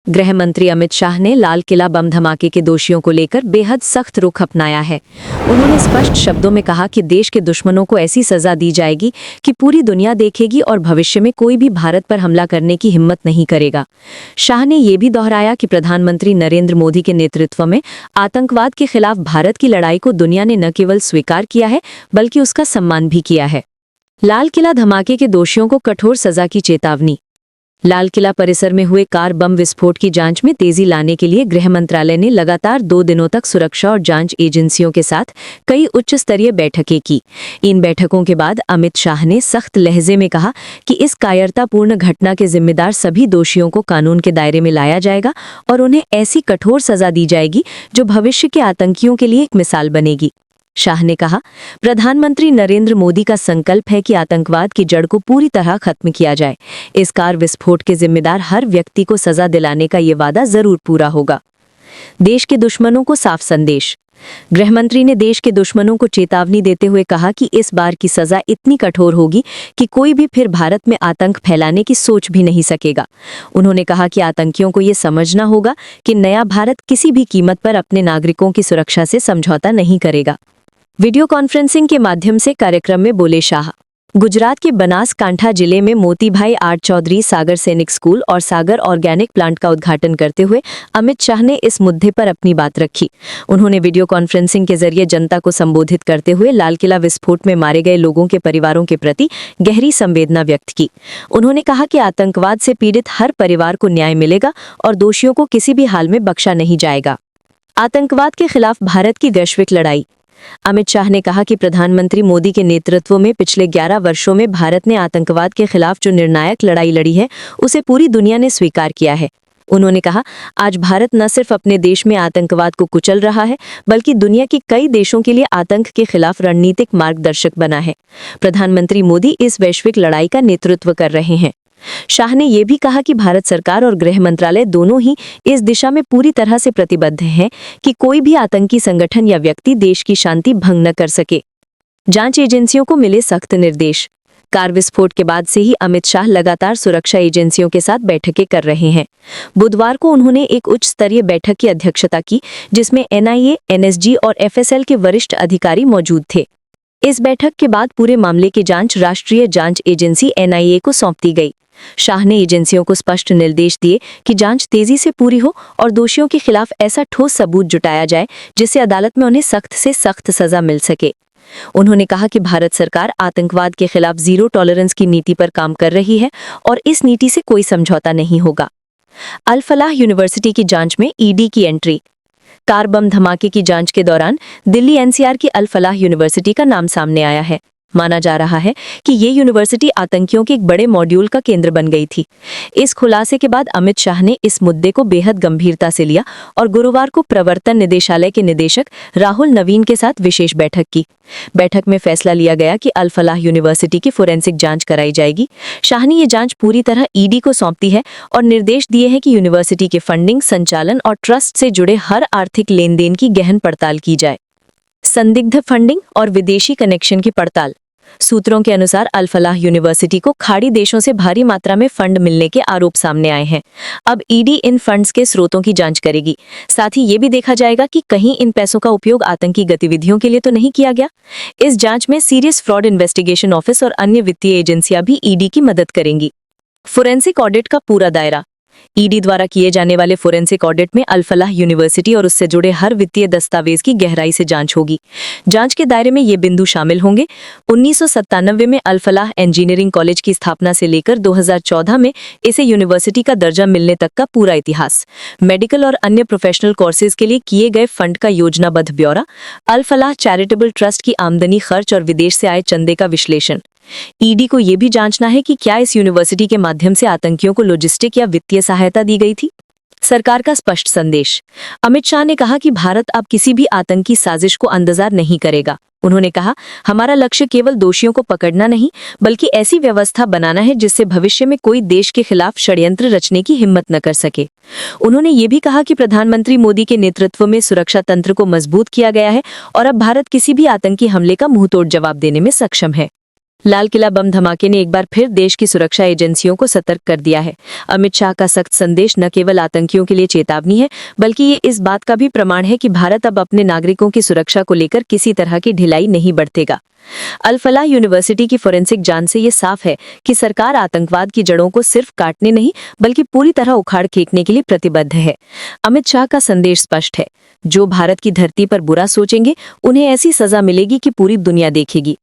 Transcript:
गृह मंत्री अमित शाह ने लाल किला बम धमाके के दोषियों को लेकर बेहद सख्त रुख अपनाया है। उन्होंने स्पष्ट शब्दों में कहा कि देश के दुश्मनों को ऐसी सजा दी जाएगी कि पूरी दुनिया देखेगी और भविष्य में कोई भी भारत पर हमला करने की हिम्मत नहीं करेगा। शाह ने ये भी दोहराया कि प्रधानमंत्री नरेंद्र मोदी के नेतृत्व में आतंकवाद के खिलाफ भारत की लड़ाई को दुनिया ने न केवल स्वीकार किया है बल्कि उसका सम्मान भी किया है। लाल किला धमाके के दोषियों को कठोर सजा की चेतावनी। लाल किला परिसर में हुए कार बम विस्फोट की जांच में तेजी लाने के लिए गृह मंत्रालय ने लगातार 2 दिनों तक सुरक्षा और जांच एजेंसियों के साथ कई उच्च स्तरीय बैठकें की। इन बैठकों के बाद अमित शाह ने सख्त लहजे में कहा कि इस कायरतापूर्ण घटना के जिम्मेदार सभी दोषियों को कानून के दायरे में लाया जाएगा और उन्हें ऐसी कठोर सजा दी जाएगी जो भविष्य के आतंकियों के लिए एक मिसाल बनेगी। शाह ने कहा, प्रधानमंत्री नरेंद्र मोदी का संकल्प है कि आतंकवाद की जड़ को पूरी तरह खत्म किया जाए। इस कार विस्फोट के जिम्मेदार हर व्यक्ति को सजा दिलाने का ये वादा जरूर पूरा होगा। देश के दुश्मनों को साफ संदेश। गृह मंत्री ने देश के दुश्मनों को चेतावनी देते हुए कहा कि इस बार की सजा इतनी कठोर होगी कि कोई भी फिर भारत में आतंक फैलाने की सोच भी नहीं सकेगा। उन्होंने कहा कि आतंकियों को ये समझना होगा कि नया भारत किसी भी कीमत पर अपने नागरिकों की सुरक्षा से समझौता नहीं करेगा। वीडियो कॉन्फ्रेंसिंग के माध्यम से कार्यक्रम में बोले शाह। गुजरात के बनासकांठा जिले में मोतीभाई आर चौधरी सागर सैनिक स्कूल और सागर ऑर्गेनिक प्लांट का उद्घाटन करते हुए अमित शाह ने इस मुद्दे पर अपनी बात रखी। उन्होंने वीडियो कॉन्फ्रेंसिंग के जरिए जनता को संबोधित करते हुए लाल किला विस्फोट में मारे गए लोगों के परिवारों के प्रति गहरी संवेदना व्यक्त की। उन्होंने कहा कि आतंकवाद से पीड़ित हर परिवार को न्याय मिलेगा और दोषियों को किसी भी हाल में बख्शा नहीं जाएगा। आतंकवाद के खिलाफ भारत की वैश्विक लड़ाई। अमित शाह ने कहा कि प्रधानमंत्री मोदी के नेतृत्व में पिछले 11 वर्षों में भारत ने आतंकवाद के खिलाफ जो निर्णायक लड़ाई लड़ी है उसे पूरी दुनिया ने स्वीकार किया है। उन्होंने कहा, आज भारत न सिर्फ अपने देश में आतंकवाद को कुचल रहा है बल्कि दुनिया के कई देशों के लिए आतंक के खिलाफ रणनीतिक मार्गदर्शक बना है। प्रधानमंत्री मोदी इस वैश्विक लड़ाई का नेतृत्व कर रहे हैं। शाह ने यह भी कहा कि भारत सरकार और गृह मंत्रालय दोनों ही इस दिशा में पूरी तरह से प्रतिबद्ध हैं कि कोई भी आतंकी संगठन या व्यक्ति देश की शांति भंग न कर सके। जांच एजेंसियों को मिले सख्त निर्देश। कार विस्फोट के बाद से ही अमित शाह लगातार सुरक्षा एजेंसियों के साथ बैठकें कर रहे हैं। बुधवार को उन्होंने एक उच्च स्तरीय बैठक की अध्यक्षता की जिसमें NIA, NSG और FSL के वरिष्ठ अधिकारी मौजूद थे। इस बैठक के बाद पूरे मामले की जांच राष्ट्रीय जांच एजेंसी NIA को सौंप दी गई। शाह ने एजेंसियों को स्पष्ट निर्देश दिए कि जांच तेजी से पूरी हो और दोषियों के खिलाफ ऐसा ठोस सबूत जुटाया जाए जिससे अदालत में उन्हें सख्त से सख्त सजा मिल सके। उन्होंने कहा कि भारत सरकार आतंकवाद के खिलाफ जीरो टॉलरेंस की नीति पर काम कर रही है और इस नीति से कोई समझौता नहीं होगा। अल फलाह यूनिवर्सिटी की जांच में ED की एंट्री। कार बम धमाके की जांच के दौरान दिल्ली NCR की अल फलाह यूनिवर्सिटी का नाम सामने आया है। माना जा रहा है कि ये यूनिवर्सिटी आतंकियों के एक बड़े मॉड्यूल का केंद्र बन गई थी। इस खुलासे के बाद अमित शाह ने इस मुद्दे को बेहद गंभीरता से लिया और गुरुवार को प्रवर्तन निदेशालय के निदेशक राहुल नवीन के साथ विशेष बैठक की। बैठक में फैसला लिया गया कि अल फलाह यूनिवर्सिटी की फोरेंसिक जांच कराई जाएगी। शाह ने ये जांच पूरी तरह ED को सौंप दी है और निर्देश दिए हैं कि यूनिवर्सिटी के फंडिंग, संचालन और ट्रस्ट से जुड़े हर आर्थिक लेन देन की गहन पड़ताल की जाए। संदिग्ध फंडिंग और विदेशी कनेक्शन की पड़ताल। सूत्रों के अनुसार अल फलाह यूनिवर्सिटी को खाड़ी देशों से भारी मात्रा में फंड मिलने के आरोप सामने आए हैं। अब ED इन फंड्स के स्रोतों की जांच करेगी। साथ ही ये भी देखा जाएगा कि कहीं इन पैसों का उपयोग आतंकी गतिविधियों के लिए तो नहीं किया गया। इस जांच में सीरियस फ्रॉड इन्वेस्टिगेशन ऑफिस और अन्य वित्तीय एजेंसियां भी ED की मदद करेंगी। फोरेंसिक ऑडिट का पूरा दायरा। ED द्वारा किए जाने वाले फोरेंसिक ऑडिट में अल फलाह यूनिवर्सिटी और उससे जुड़े हर वित्तीय दस्तावेज की गहराई से जांच होगी। जांच के दायरे में ये बिंदु शामिल होंगे 1997 में अल फलाह इंजीनियरिंग कॉलेज की स्थापना से लेकर 2014 में इसे यूनिवर्सिटी का दर्जा मिलने तक का पूरा इतिहास, मेडिकल और अन्य प्रोफेशनल कोर्सेज के लिए किए गए फंड का योजनाबद्ध ब्यौरा, अल फलाह चैरिटेबल ट्रस्ट की आमदनी, खर्च और विदेश से आए चंदे का विश्लेषण। ED को यह भी जांचना है कि क्या इस यूनिवर्सिटी के माध्यम से आतंकियों को लॉजिस्टिक या वित्तीय सहायता दी गई थी। सरकार का स्पष्ट संदेश। अमित शाह ने कहा कि भारत अब किसी भी आतंकी साजिश को अंदजार नहीं करेगा। उन्होंने कहा, हमारा लक्ष्य केवल दोषियों को पकड़ना नहीं बल्कि ऐसी व्यवस्था बनाना है जिससे भविष्य में कोई देश के खिलाफ षड्यंत्र रचने की हिम्मत न कर सके। उन्होंने ये भी कहा कि प्रधानमंत्री मोदी के नेतृत्व में सुरक्षा तंत्र को मजबूत किया गया है और अब भारत किसी भी आतंकी हमले का मुंहतोड़ जवाब देने में सक्षम है। लाल किला बम धमाके ने एक बार फिर देश की सुरक्षा एजेंसियों को सतर्क कर दिया है। अमित शाह का सख्त संदेश न केवल आतंकियों के लिए चेतावनी है, बल्कि ये इस बात का भी प्रमाण है कि भारत अब अपने नागरिकों की सुरक्षा को लेकर किसी तरह की ढिलाई नहीं बरतेगा। अल फलाह यूनिवर्सिटी की फोरेंसिक जांच से ये साफ है कि सरकार आतंकवाद की जड़ों को सिर्फ काटने नहीं, बल्कि पूरी तरह उखाड़ फेंकने के लिए प्रतिबद्ध है। अमित शाह का संदेश स्पष्ट है, जो भारत की धरती पर बुरा सोचेंगे, उन्हें ऐसी सजा मिलेगी कि पूरी दुनिया देखेगी।